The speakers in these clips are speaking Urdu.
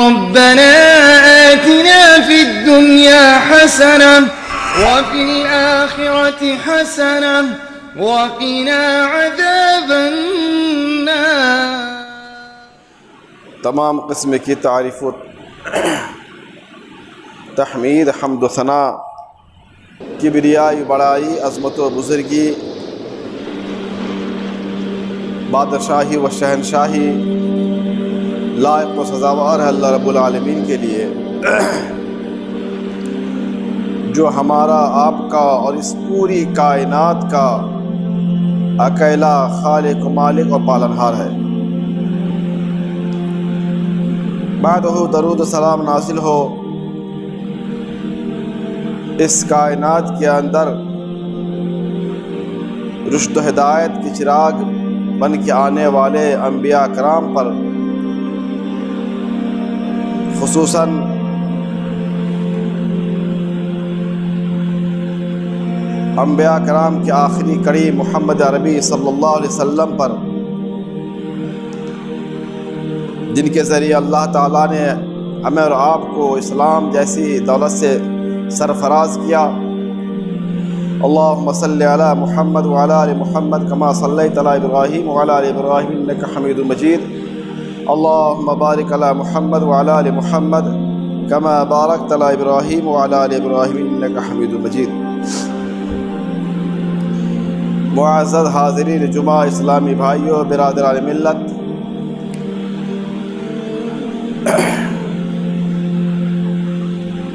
ربنا آتنا في الدنيا حسنة وفي الآخرة حسنة وقنا عذاب النار۔ تمام قسم کی تعریف و تحمید، حمد و ثنا، کبریائی، بڑائی، عظمت و بزرگی، بادشاہی و شہنشاہی لائق و سزاوار ہے اللہ رب العالمین کے لیے، جو ہمارا، آپ کا اور اس پوری کائنات کا اکیلا خالق و مالک اور پالنہار ہے۔ بعدہ درود و سلام نازل ہو اس کائنات کے اندر رشد و ہدایت کی چراغ بن کے آنے والے انبیاء کرام پر، خصوصاً انبیاء کرام کی آخری کڑی محمد عربی صلی اللہ علیہ وسلم پر، جن کے ذریعے اللہ تعالیٰ نے ہمیں اور آپ کو اسلام جیسی دولت سے سرفراز کیا۔ اللہم صلی علی محمد وعلی آل محمد کما صلیت علی ابراہیم وعلی آل ابراہیم انک حمید مجید۔ اللہم بارک علی محمد وعلی آل محمد کما بارکت علی ابراہیم وعلی آل ابراہیم انک حمید مجید۔ معزز حاضرین جمعہ، اسلامی بھائیوں، برادران ملت،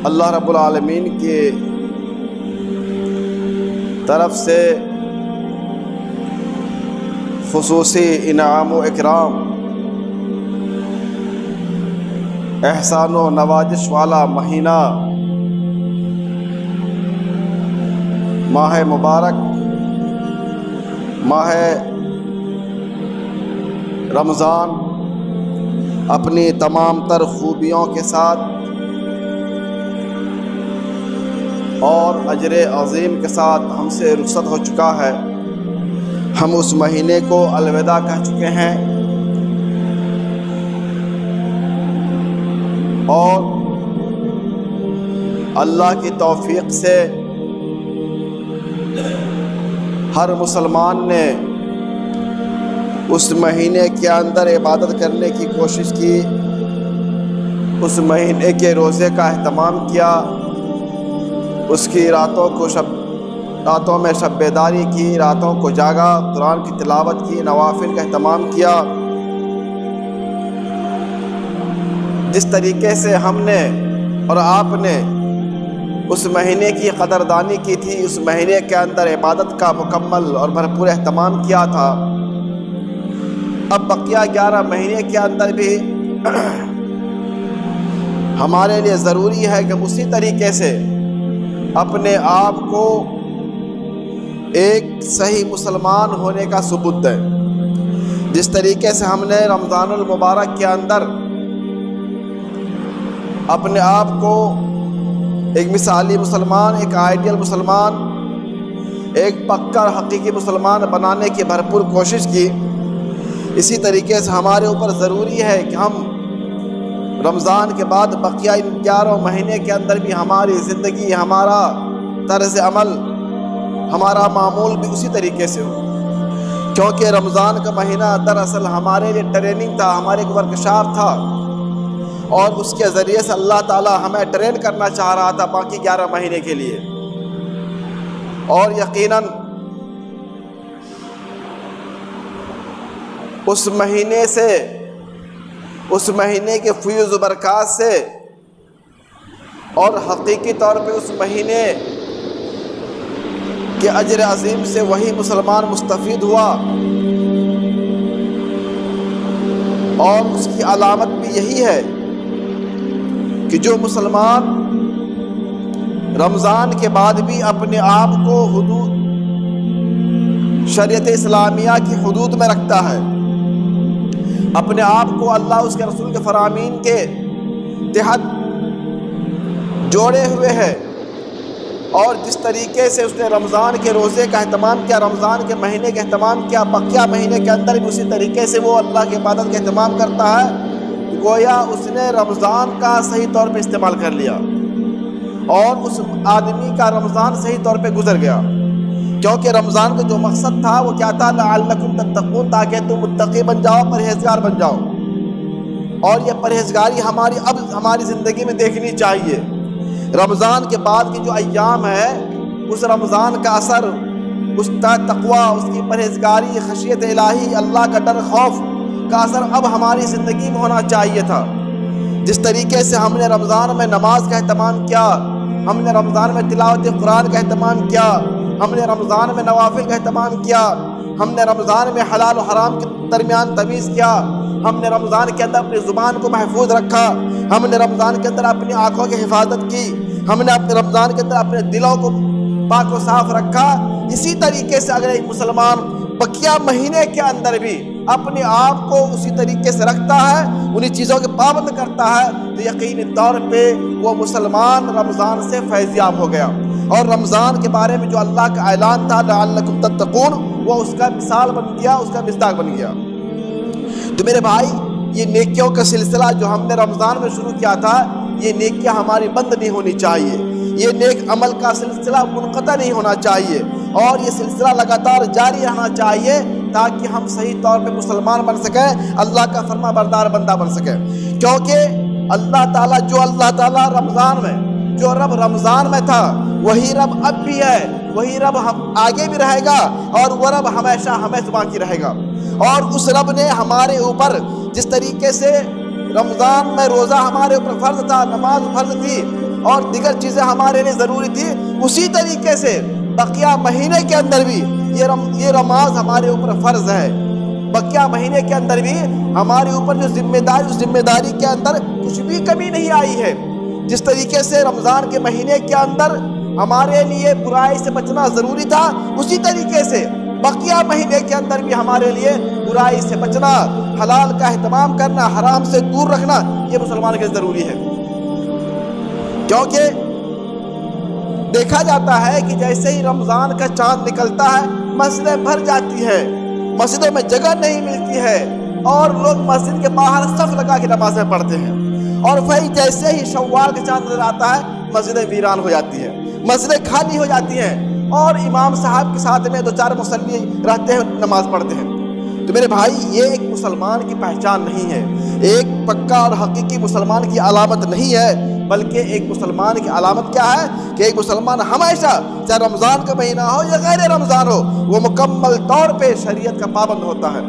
اللہ رب العالمین کی طرف سے خصوصی انعام و اکرام، احسان و نوازش والا مہینہ ماہ مبارک، ماہ رمضان اپنی تمام تر خوبیوں کے ساتھ اور اجر عظیم کے ساتھ ہم سے رخصت ہو چکا ہے۔ ہم اس مہینے کو الوداع کہہ چکے ہیں، اور اللہ کی توفیق سے ہر مسلمان نے اس مہینے کے اندر عبادت کرنے کی کوشش کی، اس مہینے کے روزے کا اہتمام کیا، اس کی راتوں میں شب بیداری کی، راتوں کو جاگا، قرآن کی تلاوت کی، نوافل کا اہتمام کیا۔ جس طریقے سے ہم نے اور آپ نے اس مہینے کی قدردانی کی تھی، اس مہینے کے اندر عبادت کا مکمل اور بھرپور اہتمام کیا تھا، اب بقیہ 11 مہینے کے اندر بھی ہمارے لیے ضروری ہے کہ اسی طریقے سے اپنے آپ کو ایک صحیح مسلمان ہونے کا ثبوت دیں۔ جس طریقے سے ہم نے رمضان المبارک کے اندر اپنے آپ کو ایک مثالی مسلمان، ایک آئیڈیل مسلمان، ایک پکا حقیقی مسلمان بنانے کی بھرپور کوشش کی، اسی طریقے سے ہمارے اوپر ضروری ہے کہ ہم رمضان کے بعد بقیہ ان 11 مہینے کے اندر بھی ہماری زندگی، ہمارا طرز عمل، ہمارا معمول بھی اسی طریقے سے ہو، کیونکہ رمضان کا مہینہ دراصل ہمارے لیے ٹریننگ تھا، ہمارے ایک ورکشاپ تھا، اور اس کے ذریعے سے اللہ تعالیٰ ہمیں ٹرین کرنا چاہ رہا تھا باقی 11 مہینے کے لیے۔ اور یقیناً اس مہینے سے، اس مہینے کے فیوز و برکات سے، اور حقیقی طور پہ اس مہینے کے اجر عظیم سے وہی مسلمان مستفید ہوا، اور اس کی علامت بھی یہی ہے کہ جو مسلمان رمضان کے بعد بھی اپنے آپ کو حدود شریعت اسلامیہ کی حدود میں رکھتا ہے، اپنے آپ کو اللہ اس کے رسول کے فرامین کے تحت جوڑے ہوئے ہے، اور جس طریقے سے اس نے رمضان کے روزے کا اہتمام کیا، رمضان کے مہینے کا اہتمام کیا، بقیہ مہینے کے اندر بھی اسی طریقے سے وہ اللہ کی عبادت کا اہتمام کرتا ہے۔ گویا اس نے رمضان کا صحیح طور پہ استعمال کر لیا اور اس آدمی کا رمضان صحیح طور پہ گزر گیا، کیونکہ رمضان کا جو مقصد تھا وہ کیا تھا؟ لعلکم تتقون، تاکہ تم متقی بن جاؤ، پرہیزگار بن جاؤ، اور یہ پرہیزگاری ہماری زندگی میں دیکھنی چاہیے۔ رمضان کے بعد کی جو ایام ہے اس رمضان کا اثر، اس کا تقویٰ، اس کی پرہیزگاری، خشیت الہی، اللہ کا ڈر خوف کا اثر اب ہماری زندگی میں ہونا چاہیے تھا۔ جس طریقے سے ہم نے رمضان میں نماز کا اہتمام کیا، ہم نے رمضان میں تلاوت قرآن کا اہتمام کیا، ہم نے رمضان میں نوافل کا اہتمام کیا، ہم نے رمضان میں حلال و حرام کے درمیان تمیز کیا، ہم نے رمضان کے اندر اپنی زبان کو محفوظ رکھا، ہم نے رمضان کے اندر اپنی آنکھوں کی حفاظت کی، ہم نے اپنے رمضان کے اندر اپنے دلوں کو پاک و صاف رکھا۔ اسی طریقے سے اگر ایک مسلمان بقیہ مہینے کے اندر بھی اپنے آپ کو اسی طریقے سے رکھتا ہے، انہی چیزوں کے پابند کرتا ہے، تو یقینی طور پہ وہ مسلمان رمضان سے فیضیاب ہو گیا، اور رمضان کے بارے میں جو اللہ کا اعلان تھا لعلکم تتقون، وہ اس کا مثال بن گیا، اس کا مصداق بن گیا۔ تو میرے بھائی، یہ نیکیوں کا سلسلہ جو ہم نے رمضان میں شروع کیا تھا، یہ نیکیاں ہماری بند نہیں ہونی چاہیے، یہ نیک عمل کا سلسلہ منقطع نہیں ہونا چاہیے، اور یہ سلسلہ لگاتار جاری رہنا چاہیے، تاکہ ہم صحیح طور پہ مسلمان بن سکیں، اللہ کا فرما بردار بندہ بن سکیں۔ کیونکہ اللہ تعالیٰ رمضان میں جو رب رمضان میں تھا وہی رب اب بھی ہے، وہی رب ہم آگے بھی رہے گا، اور وہ رب ہمیشہ ہمیشہ باقی رہے گا۔ اور اس رب نے ہمارے اوپر جس طریقے سے رمضان میں روزہ ہمارے اوپر فرض تھا، نماز فرض تھی، اور دیگر چیزیں ہمارے لیے ضروری تھی، اسی طریقے سے بقیہ مہینے کے اندر بھی یہ نماز ہمارے اوپر فرض ہے۔ بقیہ مہینے کے اندر بھی ہمارے اوپر جو ذمہ داری، اس ذمہ داری کے اندر کچھ بھی کمی نہیں آئی ہے۔ جس طریقے سے رمضان کے مہینے کے اندر ہمارے لیے برائی سے بچنا ضروری تھا، اسی طریقے سے بقیہ مہینے کے اندر بھی ہمارے لیے برائی سے بچنا، حلال کا اہتمام کرنا، حرام سے دور رکھنا، یہ مسلمان کے لیے ضروری ہے۔ کیونکہ دیکھا جاتا ہے کہ جیسے ہی رمضان کا چاند نکلتا ہے، مسجدیں بھر جاتی ہیں، مسجدوں میں جگہ نہیں ملتی ہے، اور لوگ مسجد کے باہر صف لگا کے نمازیں پڑھتے ہیں، اور وہی جیسے ہی شوال کا چاند نظر آتا ہے، مسجدیں ویران ہو جاتی ہیں، مسجدیں خالی ہو جاتی ہیں، اور امام صاحب کے ساتھ میں 2-4 مصلی رہتے ہیں، نماز پڑھتے ہیں۔ تو میرے بھائی، یہ ایک مسلمان کی پہچان نہیں ہے، ایک پکا اور حقیقی مسلمان کی علامت نہیں ہے، بلکہ ایک مسلمان کی علامت کیا ہے کہ ایک مسلمان ہمیشہ، چاہے رمضان کا مہینہ ہو یا غیر رمضان ہو، وہ مکمل طور پہ شریعت کا پابند ہوتا ہے۔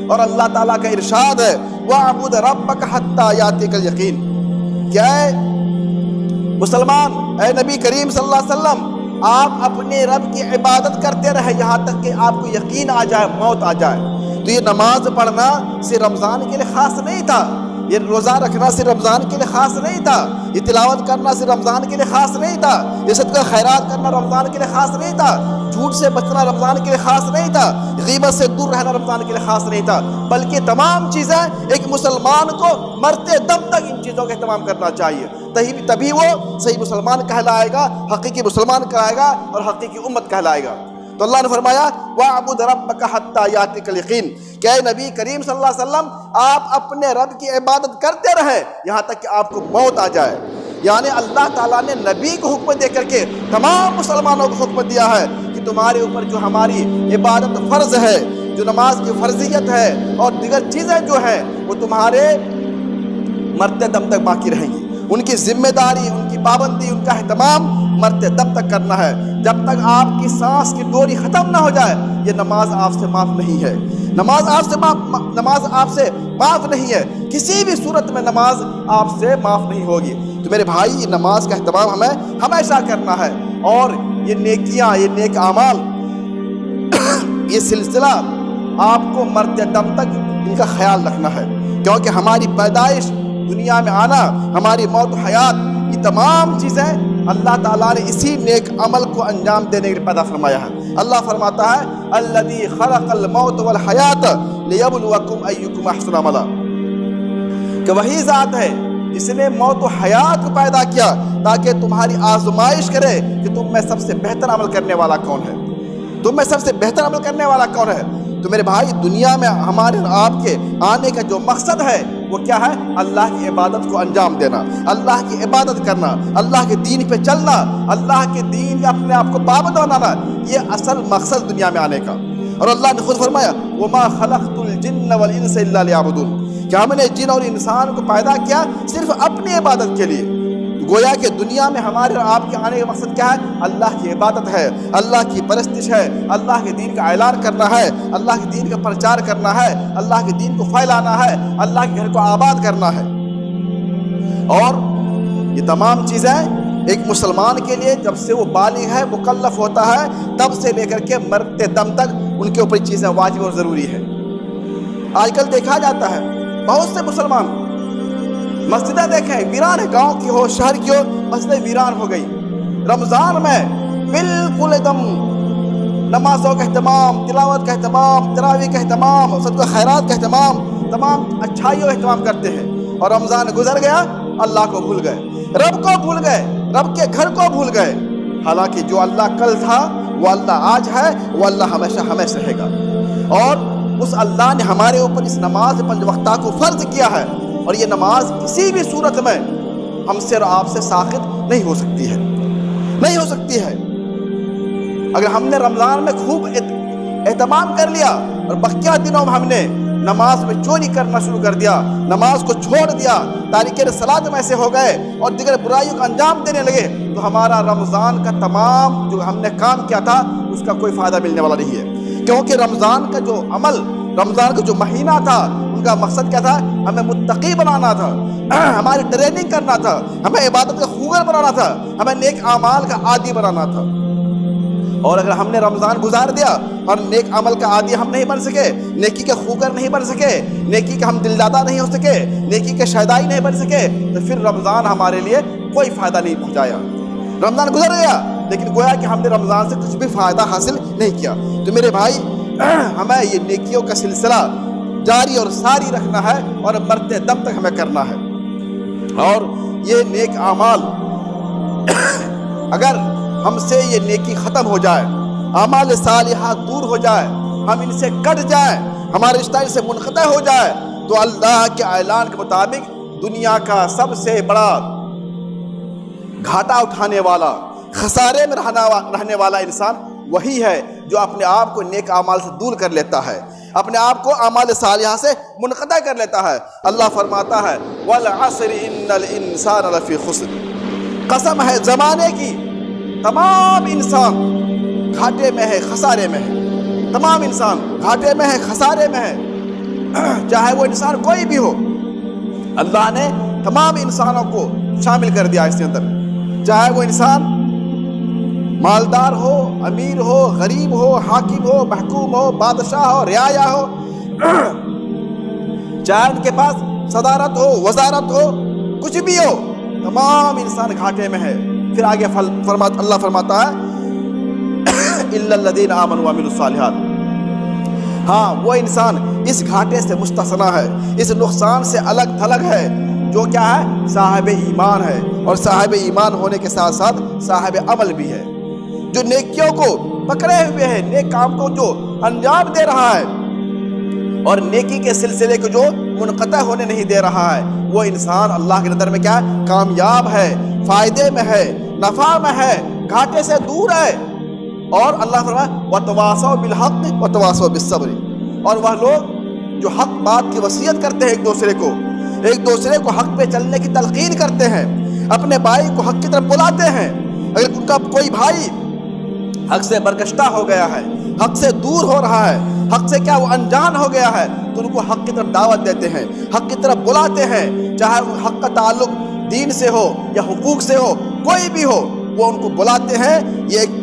اور اللہ تعالیٰ کا ارشاد ہے وَاعْبُدْ رَبَّكَ حَتَّى يَأْتِيَكَ الْيَقِينُ، کہ اے مسلمان، اے نبی کریم صلی اللہ علیہ وسلم، آپ اپنے رب کی عبادت کرتے رہے یہاں تک کہ آپ کو یقین آ جائے، موت آ جائے۔ تو یہ نماز پڑھنا صرف رمضان کے لیے خاص نہیں تھا، یہ روزہ رکھنا صرف رمضان کے لیے خاص نہیں تھا، یہ تلاوت کرنا صرف رمضان کے لیے خاص نہیں تھا، یہ صدقہ خیرات کرنا رمضان کے لیے خاص نہیں تھا، جھوٹ سے بچنا رمضان کے لیے خاص نہیں تھا، غیبت سے دور رہنا رمضان کے لیے خاص نہیں تھا، بلکہ تمام چیزیں ایک مسلمان کو مرتے دم تک ان چیزوں کا اہتمام کرنا چاہیے، تبھی وہ صحیح مسلمان کہلائے گا، حقیقی مسلمان کہلائے گا، اور حقیقی امت کہلائے گا۔ تو اللہ نے فرمایا وَاعْبُدْ رَبَّكَ حَتَّى يَأْتِيَكَ الْيَقِينُ، کہ اے نبی کریم صلی اللہ علیہ وسلم، آپ اپنے رب کی عبادت کرتے رہے یہاں تک کہ آپ کو موت آ جائے۔ یعنی اللہ تعالیٰ نے نبی کو حکم دے کر کے تمام مسلمانوں کو حکم دیا ہے کہ تمہارے اوپر جو ہماری عبادت فرض ہے، جو نماز کی فرضیت ہے، اور دیگر چیزیں جو ہیں، وہ تمہارے مرتے دم تک باقی رہیں گی۔ ان کی ذمہ داری، ان کی پابندی، ان کا اہتمام مرتے دم تک کرنا ہے، جب تک آپ کی سانس کی ڈوری ختم نہ ہو جائے۔ یہ نماز آپ سے معاف نہیں ہے، نماز آپ سے معاف نہیں ہے، کسی بھی صورت میں نماز آپ سے معاف نہیں ہوگی۔ تو میرے بھائی، یہ نماز کا اہتمام ہمیں ہمیشہ کرنا ہے، اور یہ نیکیاں، یہ نیک اعمال، یہ سلسلہ آپ کو مرتے دم تک ان کا خیال رکھنا ہے، کیونکہ ہماری پیدائش، دنیا میں آنا، ہماری موت و حیات، یہ تمام چیزیں اللہ تعالیٰ نے اسی نیک عمل کو انجام دینے کے لیے پیدا فرمایا ہے۔ اللہ فرماتا ہے الذی خلق الموت والحیات لیبلوکم ایکم احسن عملا، کہ وہی ذات ہے جس نے موت و حیات کو پیدا کیا تاکہ تمہاری آزمائش کرے کہ تم میں سب سے بہتر عمل کرنے والا کون ہے، تم میں سب سے بہتر عمل کرنے والا کون ہے۔ تو میرے بھائی، دنیا میں ہمارے آپ کے آنے کا جو مقصد ہے وہ کیا ہے؟ اللہ کی عبادت کو انجام دینا، اللہ کی عبادت کرنا، اللہ کے دین پہ چلنا، اللہ کے دین کا اپنے آپ کو پابند بنانا، یہ اصل مقصد دنیا میں آنے کا۔ اور اللہ نے خود فرمایا وَمَا خَلَقْتُ الْجِنَّ وَالْإِنسَ إِلَّا لِيَعْبُدُونَ، کہ ہم نے جن اور انسان کو پیدا کیا صرف اپنی عبادت کے لیے۔ گویا کہ دنیا میں ہمارے اور آپ کے آنے کا مقصد کیا ہے؟ اللہ کی عبادت ہے، اللہ کی پرستش ہے، اللہ کے دین کا اعلان کرنا ہے، اللہ کے دین کا پرچار کرنا ہے، اللہ کے دین کو پھیلانا ہے، اللہ کے گھر کو آباد کرنا ہے۔ اور یہ تمام چیزیں ایک مسلمان کے لیے جب سے وہ بالغ ہے، مکلف ہوتا ہے، تب سے لے کر کے مرتے دم تک ان کے اوپر یہ چیزیں واجب اور ضروری ہے۔ آج کل دیکھا جاتا ہے بہت سے مسلمان مسجدیں دیکھیں ویران ہے، گاؤں کی ہو شہر کی ہو، مسجدیں ویران ہو گئی۔ رمضان میں بالکل ایک دم نمازوں کا اہتمام، تلاوت کا اہتمام، تراویح کا اہتمام، صدقہ خیرات کا اہتمام، تمام اچھائیوں کا اہتمام کرتے ہیں، اور رمضان گزر گیا، اللہ کو بھول گئے، رب کو بھول گئے، رب کے گھر کو بھول گئے۔ حالانکہ جو اللہ کل تھا وہ اللہ آج ہے، وہ اللہ ہمیشہ ہمیشہ رہے گا۔ اور اس اللہ نے ہمارے اوپر اس نماز 5 وقتہ کو فرض کیا ہے، اور یہ نماز کسی بھی صورت میں ہم سے اور آپ سے ساقط نہیں ہو سکتی ہے، نہیں ہو سکتی ہے۔ اگر ہم نے رمضان میں خوب اہتمام کر لیا اور بقیہ دنوں میں ہم نے نماز میں چوری کرنا شروع کر دیا، نماز کو چھوڑ دیا، تارکین صلاۃ میں سے ہو گئے اور دیگر برائیوں کا انجام دینے لگے، تو ہمارا رمضان کا تمام جو ہم نے کام کیا تھا اس کا کوئی فائدہ ملنے والا نہیں ہے۔ کیونکہ رمضان کا جو عمل، رمضان کا جو مہینہ تھا، ان کا مقصد کیا تھا؟ ہمیں متقی بنانا تھا، ہماری ٹریننگ کرنا تھا، ہمیں عبادت کا خوگر بنانا تھا، ہمیں نیک اعمال کا عادی بنانا تھا۔ اور اگر ہم نے رمضان گزار دیا اور نیک عمل کا عادی ہم نہیں بن سکے، نیکی کے خوگر نہیں بن سکے، نیکی کے ہم دلدادہ نہیں ہو سکے، نیکی کے شہدائی نہیں بن سکے، تو پھر رمضان ہمارے لیے کوئی فائدہ نہیں پہنچایا۔ رمضان گزر گیا لیکن گویا کہ ہم نے رمضان سے کچھ بھی فائدہ حاصل نہیں کیا۔ تو میرے بھائی، ہمیں یہ نیکیوں کا سلسلہ جاری اور ساری رکھنا ہے اور مرتے دم تک ہمیں کرنا ہے۔ اور یہ نیک اعمال اگر ہم سے یہ نیکی ختم ہو جائے، اعمال صالحہ دور ہو جائے، ہم ان سے کٹ جائیں، ہمارے رشتہ ان سے منقطع ہو جائے، تو اللہ کے اعلان کے مطابق دنیا کا سب سے بڑا گھاٹا اٹھانے والا، خسارے میں رہنے والا انسان وہی ہے جو اپنے آپ کو نیک اعمال سے دور کر لیتا ہے، اپنے آپ کو اعمال صالحہ سے منقطع کر لیتا ہے۔ اللہ فرماتا ہے وَالْعَصْرِ إِنَّ الْإِنسَانَ لَفِي خُسْرٍ، قسم ہے زمانے کی، تمام انسان گھاٹے میں ہے، خسارے میں ہے، تمام انسان گھاٹے میں ہے، خسارے میں ہے، چاہے وہ انسان کوئی بھی ہو۔ اللہ نے تمام انسانوں کو شامل کر دیا اس کے اندر، چاہے وہ انسان مالدار ہو، امیر ہو، غریب ہو، حاکم ہو، محکوم ہو، بادشاہ ہو، رعایا ہو، چاہے ان کے پاس صدارت ہو، وزارت ہو، کچھ بھی ہو، تمام انسان گھاٹے میں ہے۔ پھر آگے اللہ فرماتا ہے إِلَّا الَّذِينَ آمَنُوا وَعَمِلُوا الصَّالِحَاتِ، ہاں وہ انسان اس گھاٹے سے مستثنیٰ ہے، اس نقصان سے الگ تھلگ ہے، جو کیا ہے؟ صاحب ایمان ہے، اور صاحب ایمان ہونے کے ساتھ ساتھ صاحب عمل بھی ہے، جو نیکیوں کو پکڑے ہوئے ہے، نیک کام کو جو انجام دے رہا ہے اور نیکی کے سلسلے کو جو منقطع ہونے نہیں دے رہا ہے، وہ انسان اللہ کی نظر میں کیا ہے؟ کامیاب ہے، فائدے میں ہے، نفع میں ہے، گھاٹے سے دور ہے۔ اور اللہ فرمایا وَتَوَاصَوْا بِالْحَقِّ وَتَوَاصَوْا بِالصَّبْرِ، اور وہ لوگ جو حق بات کی وصیت کرتے ہیں ایک دوسرے کو حق پہ چلنے کی تلقین کرتے ہیں، اپنے بھائی کو حق کی طرف بلاتے ہیں۔ اگر ان کا کوئی بھائی حق سے برگشتہ ہو گیا ہے، حق سے دور ہو رہا ہے، حق سے کیا وہ انجان ہو گیا ہے، تو ان کو حق کی طرف دعوت دیتے ہیں، حق کی طرف بلاتے ہیں، چاہے حق کا تعلق دین سے ہو یا حقوق سے ہو، کوئی بھی ہو، وہ ان کو بلاتے ہیں۔ یہ ایک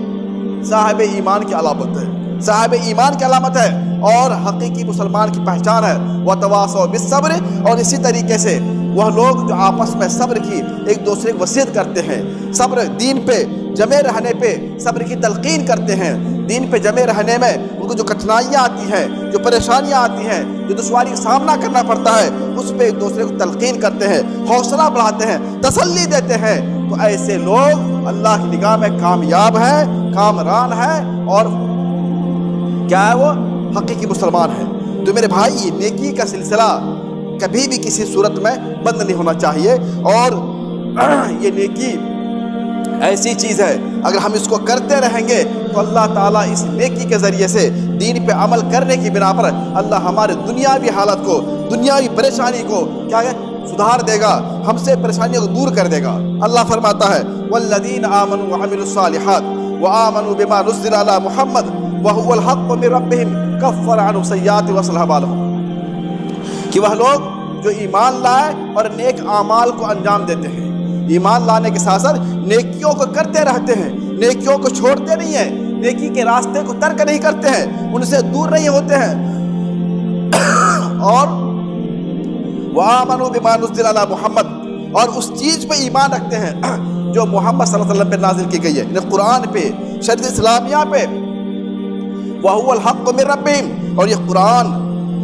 صاحب ایمان کی علامت ہے، صاحب ایمان کی علامت ہے اور حقیقی مسلمان کی پہچان ہے۔ وَتَوَاصَوْا بِالصَّبْرِ، اور اسی طریقے سے وہ لوگ جو آپس میں صبر کی ایک دوسرے کو وصیت کرتے ہیں، صبر دین پہ جمے رہنے پہ صبر کی تلقین کرتے ہیں، دین پہ جمے رہنے میں ان کو جو کٹھنائیاں آتی ہیں، جو پریشانیاں آتی ہیں، جو دشواری کا سامنا کرنا پڑتا ہے، اس پہ ایک دوسرے کو تلقین کرتے ہیں، حوصلہ بڑھاتے ہیں، تسلی دیتے ہیں، تو ایسے لوگ اللہ کی نگاہ میں کامیاب ہیں، کامران ہیں، اور کیا ہے؟ وہ حقیقی مسلمان ہیں۔ تو میرے بھائی، یہ نیکی کا سلسلہ کبھی بھی کسی صورت میں بند نہیں ہونا چاہیے. اور یہ نیکی ایسی چیز ہے اگر ہم اس کو کرتے رہیں گے تو اللہ تعالیٰ اس نیکی کے ذریعے سے دین پہ عمل کرنے کی بنا پر اللہ ہمارے دنیاوی حالت کو, دنیاوی پریشانی کو کیا ہے سدھار دے گا, ہم سے پریشانیوں کو دور کر دے گا. اللہ فرماتا ہے والذین آمنوا وعملوا الصالحات وآمنوا بما نزل علی محمد وهو الحق من ربهم کفر عنهم سیئات واصلح بالهم, کہ وہ لوگ جو ایمان لائے اور نیک اعمال کو انجام دیتے ہیں. ایمان لانے کے ساتھ ساتھ نیکیوں کو کرتے رہتے ہیں, نیکیوں کو چھوڑتے نہیں ہیں, نیکی کے راستے کو ترک نہیں کرتے ہیں, ان سے دور نہیں ہوتے ہیں. اور وآمنوا بما نزل علی محمد, اور اس چیز پہ ایمان رکھتے ہیں جو محمد صلی اللہ علیہ وسلم پہ نازل کی گئی ہے, یعنی قرآن پہ, شریعت اسلامیہ پہ. وَهُوَ الْحَقُّ مِن رَبِّهِمْ, اور یہ قرآن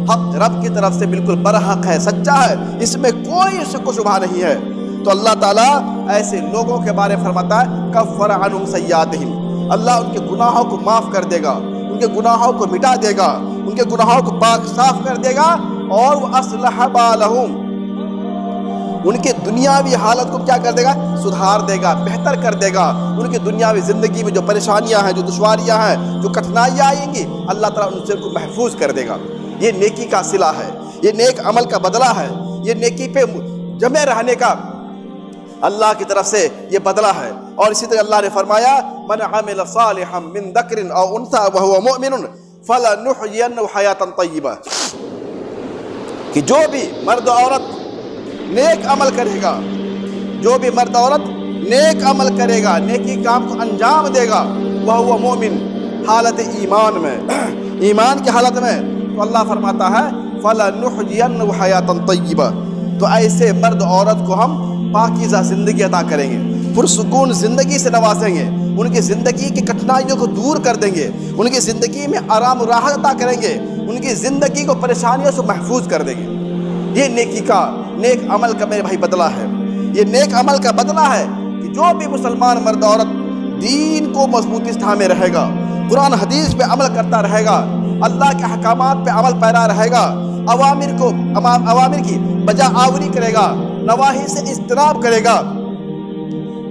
حق رب کی طرف سے بالکل برحق ہے, سچا ہے, اس میں کوئی شک و شبہ نہیں ہے. تو اللہ تعالیٰ ایسے لوگوں کے بارے میں فرماتا ہے کفر عنہم سیئاتہم, اللہ ان کے گناہوں کو معاف کر دے گا, ان کے گناہوں کو مٹا دے گا, ان کے گناہوں کو پاک صاف کر دے گا. اور وہ اصلح بالہم, ان کی دنیاوی حالت کو کیا کر دے گا سدھار دے گا, بہتر کر دے گا. ان کی دنیاوی زندگی میں جو پریشانیاں ہیں, جو دشواریاں ہیں, جو کٹھنائیاں آئیں گی, اللہ تعالیٰ ان سے کو محفوظ کر دے گا. یہ نیکی کا صلہ ہے, یہ نیک عمل کا بدلہ ہے, یہ نیکی پہ جمع رہنے کا اللہ کی طرف سے یہ بدلہ ہے. اور اسی طرح اللہ نے فرمایا من عمل صالحا من ذکر او انثى وهو مؤمن فلنحيينه حیاتا طیبہ, کہ جو بھی مرد عورت نیک عمل کرے گا, جو بھی مرد عورت نیک عمل کرے گا, نیکی کام کو انجام دے گا, وهو مؤمن, حالت ایمان میں, ایمان کی حالت میں, تو اللہ فرماتا ہے فلنحيينه حیاتا طیبہ, تو ایسے مرد عورت کو ہم پاکیزہ زندگی عطا کریں گے, پرسکون زندگی سے نوازیں گے, ان کی زندگی کی کٹھنائیوں کو دور کر دیں گے, ان کی زندگی میں آرام و راحت عطا کریں گے, ان کی زندگی کو پریشانیوں سے محفوظ کر دیں گے. یہ نیکی کا, نیک عمل کا میرے بھائی بدلہ ہے. یہ نیک عمل کا بدلہ ہے کہ جو بھی مسلمان مرد عورت دین کو مضبوطی سے تھامے رہے گا, قرآن حدیث پہ عمل کرتا رہے گا, اللہ کے احکامات پہ عمل پیرا رہے گا, اوامر کی بجا آوری کرے گا, نواہی سے اجتناب کرے گا,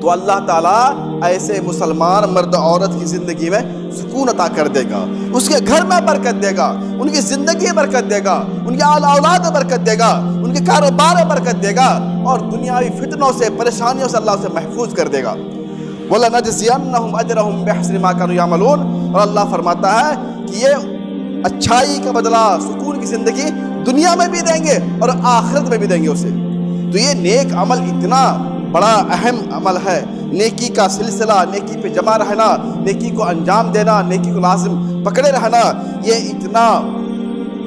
تو اللہ تعالیٰ ایسے مسلمان مرد عورت کی زندگی میں سکون عطا کر دے گا, اس کے گھر میں برکت دے گا, ان کی زندگی میں برکت دے گا, ان کے اولاد میں برکت دے گا, ان کے کاروبار میں برکت دے گا, اور دنیاوی فتنوں سے, پریشانیوں سے اللہ اسے محفوظ کر دے گا. وَلَنَجْزِيَنَّهُمْ أَجْرَهُمْ بِأَحْسَنِ مَا كَانُوا يَعْمَلُونَ, اور اللہ فرماتا ہے کہ یہ اچھائی کا بدلہ, سکون کی زندگی دنیا میں بھی دیں گے اور آخرت میں بھی دیں گے اسے. تو یہ نیک عمل اتنا بڑا اہم عمل ہے, نیکی کا سلسلہ, نیکی پہ جمع رہنا, نیکی کو انجام دینا, نیکی کو لازم پکڑے رہنا, یہ اتنا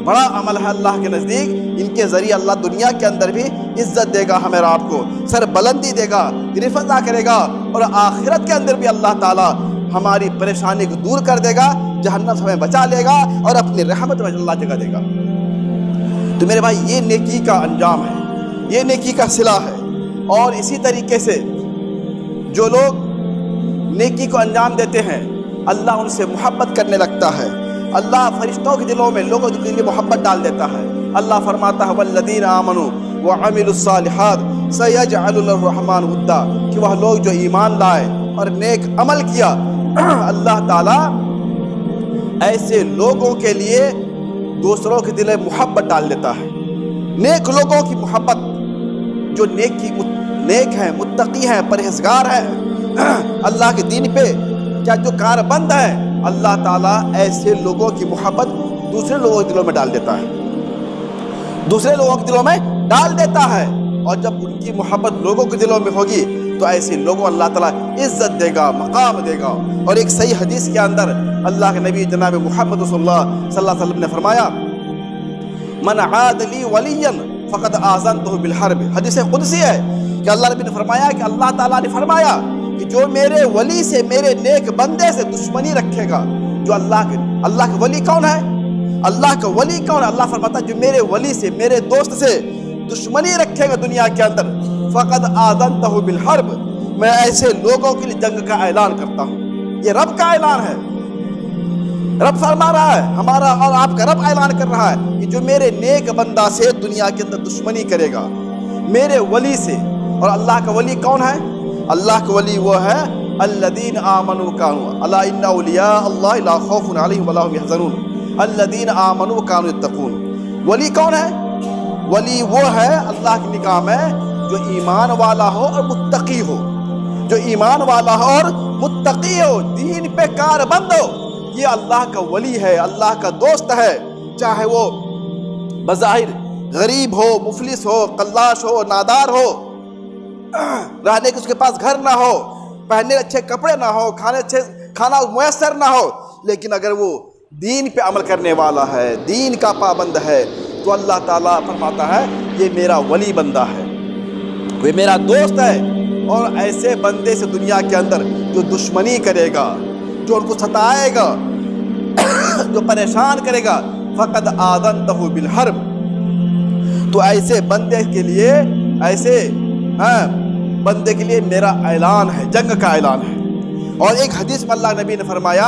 بڑا عمل ہے اللہ کے نزدیک. ان کے ذریعے اللہ دنیا کے اندر بھی عزت دے گا ہمیں اور آپ کو, سر بلندی دے گا, رفعت عطا کرے گا, اور آخرت کے اندر بھی اللہ تعالیٰ ہماری پریشانی کو دور کر دے گا, جہنم سے ہمیں بچا لے گا, اور اپنی رحمت میں اللہ جگہ دے گا. تو میرے بھائی یہ نیکی کا انجام ہے, یہ نیکی کا صلہ ہے. اور اسی طریقے سے جو لوگ نیکی کو انجام دیتے ہیں اللہ ان سے محبت کرنے لگتا ہے, اللہ فرشتوں کے دلوں میں, لوگوں کے لیے محبت ڈال دیتا ہے. اللہ فرماتا ہے والذین آمنوا وعملوا الصالحات سیجعل الرحمن ودا, کہ وہ لوگ جو ایمان لائے اور نیک عمل کیا, اللہ تعالیٰ ایسے لوگوں کے لیے دوسروں کے دل میں محبت ڈال دیتا ہے. نیک لوگوں کی محبت, جو نیک ہیں, متقی ہیں, پرہیزگار ہیں, اللہ کے دین پہ کیا جو کار بند ہے, اللہ تعالیٰ ایسے لوگوں کی محبت دوسرے لوگوں کے دلوں میں ڈال دیتا ہے, دوسرے لوگوں کے دلوں میں ڈال دیتا ہے. اور جب ان کی محبت لوگوں کے دلوں میں ہوگی تو ایسے لوگوں اللہ تعالیٰ عزت دے گا, مقام دے گا. اور ایک صحیح حدیث کے اندر اللہ کے نبی جناب محمد صلی اللہ علیہ وسلم نے فرمایا من عاد لی ولیا فقد آذنتہ بالحرب. حدیث قدسی ہے کہ اللہ نبی نے فرمایا کہ اللہ تعالیٰ نے فرمایا کہ جو میرے ولی سے, میرے نیک بندے سے دشمنی رکھے گا, جو اللہ کے ولی کون ہے, اللہ کا ولی کون ہے, اللہ فرماتا ہے جو میرے ولی سے, میرے دوست سے دشمنی رکھے گا دنیا کے اندر, فقد آذنتہ بالحرب, میں ایسے لوگوں کے لیے جنگ کا اعلان کرتا ہوں. یہ رب کا اعلان ہے, رب فرما رہا ہے, ہمارا اور آپ کا رب اعلان کر رہا ہے کہ جو میرے نیک بندہ سے دنیا کے اندر دشمنی کرے گا، میرے ولی سے. اور اللہ کا ولی کون ہے؟ اللہ کا ولی وہ ہے الذین آمنوا کانوا الا ان اولیاء اللہ لا خوف علیہم ولا هم یحزنون الذین آمنوا کانوا یتقون. ولی کون ہے؟ ولی وہ ہے اللہ کی نگاہ میں جو ایمان والا ہو اور متقی ہو، جو ایمان والا ہو اور متقی ہو، دین پہ کار بند ہو. یہ اللہ کا ولی ہے، اللہ کا دوست ہے. چاہے وہ بظاہر غریب ہو، مفلس ہو، قلاش ہو، نادار ہو، رہنے کے اس کے پاس گھر نہ ہو، پہننے اچھے کپڑے نہ ہو، کھانا میسر نہ ہو، لیکن اگر وہ دین پہ عمل کرنے والا ہے، دین کا پابند ہے، تو اللہ تعالیٰ فرماتا ہے یہ میرا ولی بندہ ہے، وہ میرا دوست ہے. اور ایسے بندے سے دنیا کے اندر جو دشمنی کرے گا، جو ان کو ستائے گا، جو پریشان کرے گا، فقد آذنتہ بالحرب. تو ایسے بندے کے لیے، ایسے بندے کے لیے میرا اعلان ہے، جنگ کا اعلان ہے. اور ایک حدیث میں اللہ نبی نے فرمایا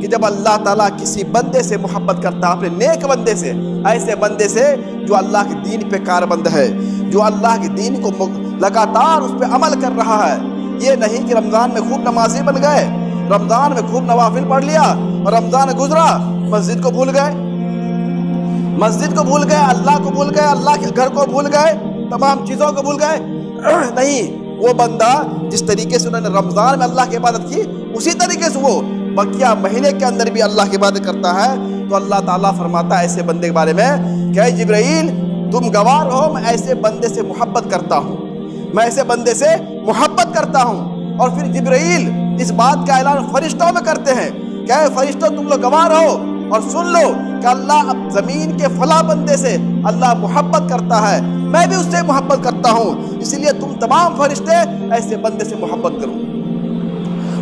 کہ جب اللہ تعالیٰ کسی بندے سے محبت کرتا ہے، اپنے نیک بندے سے، ایسے بندے سے جو اللہ کے دین پہ کاربند ہے، جو اللہ کے دین کو لگاتار اس پہ عمل کر رہا ہے. یہ نہیں کہ رمضان میں خوب نمازی بن گئے، رمضان میں خوب نوافل پڑھ لیا اور رمضان گزرا مسجد کو بھول گئے، مسجد کو بھول گئے، اللہ کو بھول گئے، اللہ کے گھر کو بھول گئے، تمام چیزوں کو بھول گئے. نہیں، وہ بندہ جس طریقے سے انہوں نے رمضان میں اللہ کی عبادت کی، اسی طریقے سے وہ بقیہ مہینے کے اندر بھی اللہ کی عبادت کرتا ہے. تو اللہ تعالیٰ فرماتا ہے ایسے بندے کے بارے میں کہ اے جبرائیل تم گواہ رہو، میں ایسے بندے سے محبت کرتا ہوں، میں ایسے بندے سے محبت کرتا ہوں. اور پھر جبرائیل اس بات کا اعلان فرشتوں میں کرتے ہیں کہ اے فرشتوں تم لوگ گواہ رہو اور سن لو کہ اللہ اب زمین کے فلاں بندے سے اللہ محبت کرتا ہے، میں بھی اس سے محبت کرتا ہوں، اس لیے تم تمام فرشتے ایسے بندے سے محبت کرو.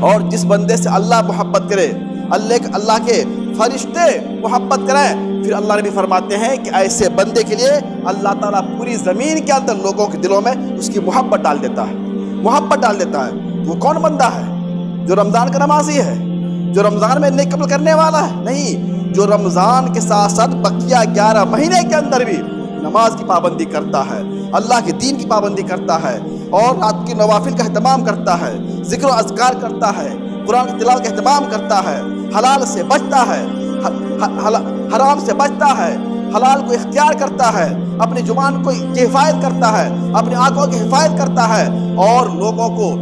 اور جس بندے سے اللہ محبت کرے، اللہ کے فرشتے محبت کریں، پھر اللہ نبی فرماتے ہیں کہ ایسے بندے کے لیے اللہ تعالیٰ پوری زمین کے اندر لوگوں کے دلوں میں اس کی محبت ڈال دیتا ہے، محبت ڈال دیتا ہے. وہ کون بندہ ہے؟ جو رمضان کا نمازی ہے، جو رمضان میں نیک عمل کرنے والا ہے؟ نہیں، جو رمضان کے ساتھ ساتھ بقیہ 11 مہینے کے اندر بھی نماز کی پابندی کرتا ہے، اللہ کے دین کی پابندی کرتا ہے، اور رات کی نوافل کا اہتمام کرتا ہے، ذکر و اذکار کرتا ہے، قرآن کی تلاوت کا اہتمام کرتا ہے، حلال سے بچتا ہے، حرام سے بچتا ہے، حلال کو اختیار کرتا ہے، اپنی زبان کو حفاظت کرتا ہے، اپنی آنکھوں کی حفاظت کرتا ہے، اور لوگوں کو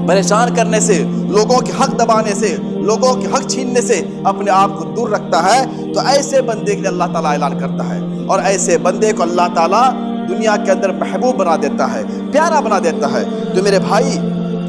پریشان کرنے سے، لوگوں کے حق دبانے سے، لوگوں کے حق چھیننے سے اپنے آپ کو دور رکھتا ہے. تو ایسے بندے کے لیے اللہ تعالیٰ اعلان کرتا ہے، اور ایسے بندے کو اللہ تعالیٰ دنیا کے اندر محبوب بنا دیتا ہے، پیارا بنا دیتا ہے. تو میرے بھائی،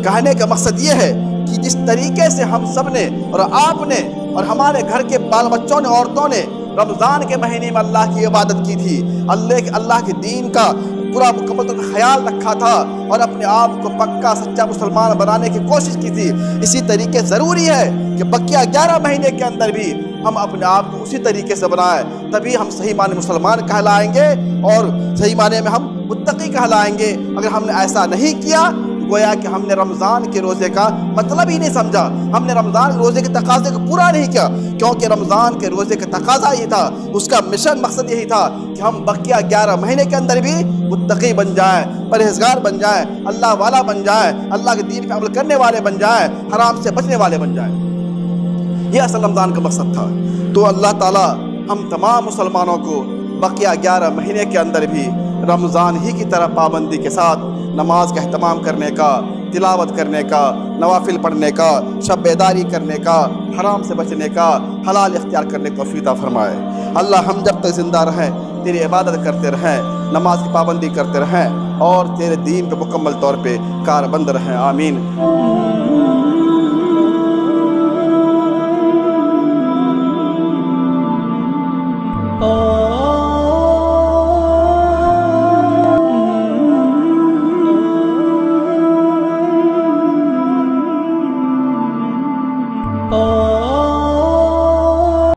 کہنے کا مقصد یہ ہے کہ جس طریقے سے ہم سب نے اور آپ نے اور ہمارے گھر کے بال بچوں نے، عورتوں نے رمضان کے مہینے میں اللہ کی عبادت کی تھی، اللہ کے دین کا پورا مکمل طور پر خیال رکھا تھا اور اپنے آپ کو پکا سچا مسلمان بنانے کی کوشش کی تھی، اسی طریقے ضروری ہے کہ بقیہ 11 مہینے کے اندر بھی ہم اپنے آپ کو اسی طریقے سے بنائیں، تبھی ہم صحیح معنی مسلمان کہلائیں گے اور صحیح معنی میں ہم متقی کہلائیں گے. اگر ہم نے ایسا نہیں کیا، گویا کہ ہم نے رمضان کے روزے کا مطلب ہی نہیں سمجھا، ہم نے رمضان کے روزے کے تقاضے کو پورا نہیں کیا، کیونکہ رمضان کے روزے کا تقاضا یہ تھا، اس کا مشن مقصد یہی تھا کہ ہم بقیہ 11 مہینے کے اندر بھی متقی بن جائیں، پرہیزگار بن جائیں، اللہ والا بن جائیں، اللہ کے دین پہ عمل کرنے والے بن جائیں، حرام سے بچنے والے بن جائیں. یہ اصل رمضان کا مقصد تھا. تو اللہ تعالیٰ ہم تمام مسلمانوں کو بقیہ 11 مہینے کے اندر بھی رمضان ہی کی طرح پابندی کے ساتھ نماز کا اہتمام کرنے کا، تلاوت کرنے کا، نوافل پڑھنے کا، شب بیداری کرنے کا، حرام سے بچنے کا، حلال اختیار کرنے کو توفیق عطا فرمائے. اللہ ہم جب تک زندہ رہیں تیری عبادت کرتے رہیں، نماز کی پابندی کرتے رہیں اور تیرے دین پہ مکمل طور پہ کاربند رہیں. آمین.